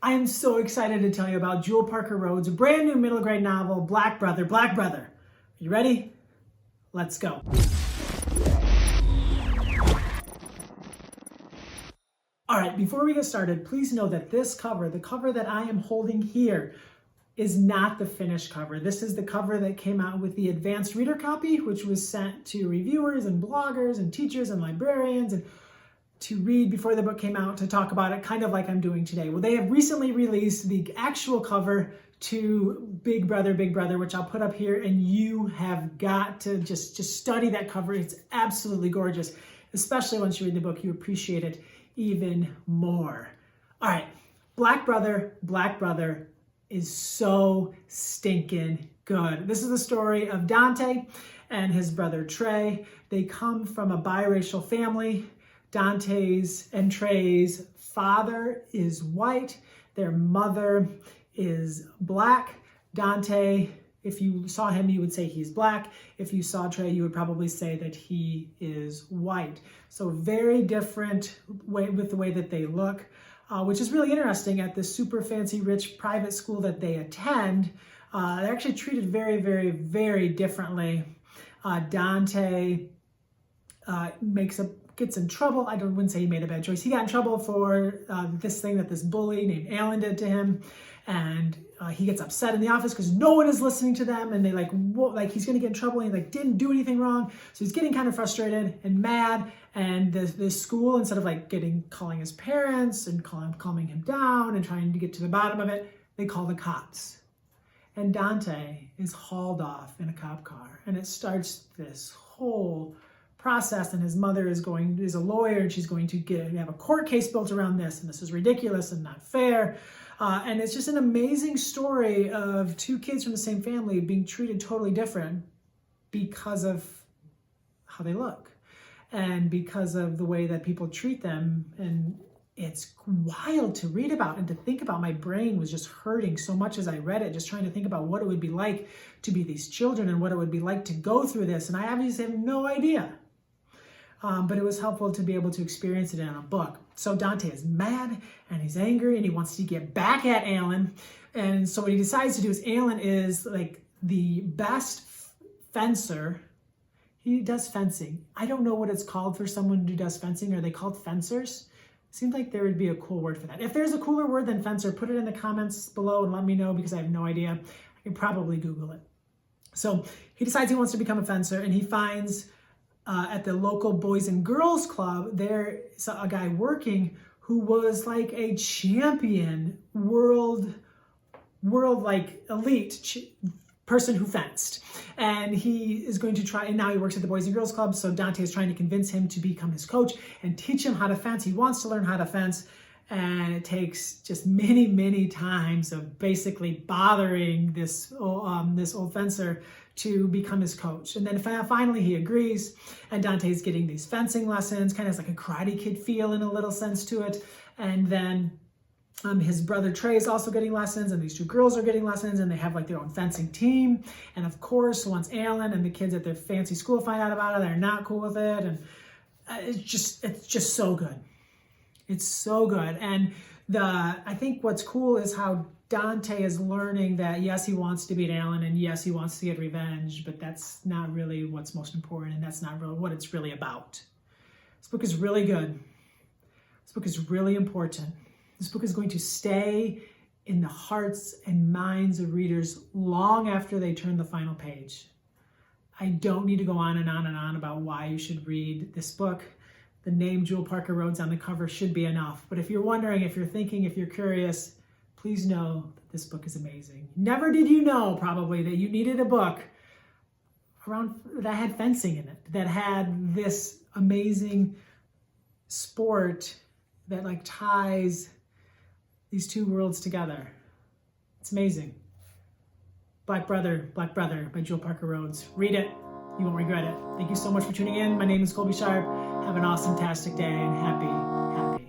I am so excited to tell you about Jewell Parker Rhodes' brand new middle grade novel, Black Brother, Black Brother. You ready? Let's go. All right, before we get started, please know that this cover, the cover that I am holding here, is not the finished cover. This is the cover that came out with the advanced reader copy, which was sent to reviewers and bloggers and teachers and librarians and to read before the book came out, to talk about it, kind of like I'm doing today. Well, they have recently released the actual cover to Big Brother, which I'll put up here, and you have got to just study that cover. It's absolutely gorgeous, especially once you read the book. You appreciate it even more. All right, Black Brother is so stinking good. This is the story of Donte and his brother Trey. They come from a biracial family. Donte's and Trey's father is white. Their mother is black. Donte, if you saw him, you would say he's black. If you saw Trey, you would probably say that he is white. So very different way with the way that they look, which is really interesting. At this super fancy, rich private school that they attend, they're actually treated very, very, very differently. Donte gets in trouble. I wouldn't say he made a bad choice. He got in trouble for this thing that this bully named Alan did to him. And he gets upset in the office because no one is listening to them. And they he's going to get in trouble. And he didn't do anything wrong. So he's getting kind of frustrated and mad. And this school, instead of calling his parents and calming him down and trying to get to the bottom of it, they call the cops. And Donte is hauled off in a cop car. And it starts this whole process, and his mother is a lawyer, and she's going to have a court case built around this, and this is ridiculous and not fair. And it's just an amazing story of two kids from the same family being treated totally different because of how they look and because of the way that people treat them. And it's wild to read about and to think about. My brain was just hurting so much as I read it, just trying to think about what it would be like to be these children and what it would be like to go through this. And I obviously have no idea. But it was helpful to be able to experience it in a book. So Donte is mad and he's angry and he wants to get back at Alan. And so what he decides to do is, Alan is the best fencer. He does fencing. I don't know what it's called for someone who does fencing. Are they called fencers? Seems like there would be a cool word for that. If there's a cooler word than fencer, put it in the comments below and let me know, because I have no idea. I can probably Google it. So he decides he wants to become a fencer, and he finds at the local Boys and Girls Club, there's a guy working who was like a champion, world elite person who fenced. And he is going to try, and now he works at the Boys and Girls Club, so Donte is trying to convince him to become his coach and teach him how to fence. He wants to learn how to fence, and it takes just many, many times of basically bothering this old fencer to become his coach. And then finally he agrees, and Dante's getting these fencing lessons, kind of has like a Karate Kid feel in a little sense to it. And then his brother Trey is also getting lessons, and these two girls are getting lessons, and they have their own fencing team. And of course, once Alan and the kids at their fancy school find out about it, they're not cool with it. And it's just so good. It's so good. And I think what's cool is how Donte is learning that, yes, he wants to beat Alan, and yes, he wants to get revenge, but that's not really what's most important, and that's not really what it's really about. This book is really good. This book is really important. This book is going to stay in the hearts and minds of readers long after they turn the final page. I don't need to go on and on and on about why you should read this book. The name Jewell Parker Rhodes on the cover should be enough. But if you're wondering, if you're thinking, if you're curious, please know that this book is amazing. Never did you know, probably, that you needed a book that had fencing in it, that had this amazing sport that ties these two worlds together. It's amazing. Black Brother by Jewell Parker Rhodes. Read it. You won't regret it. Thank you so much for tuning in. My name is Colby Sharp. Have an awesome-tastic day, and happy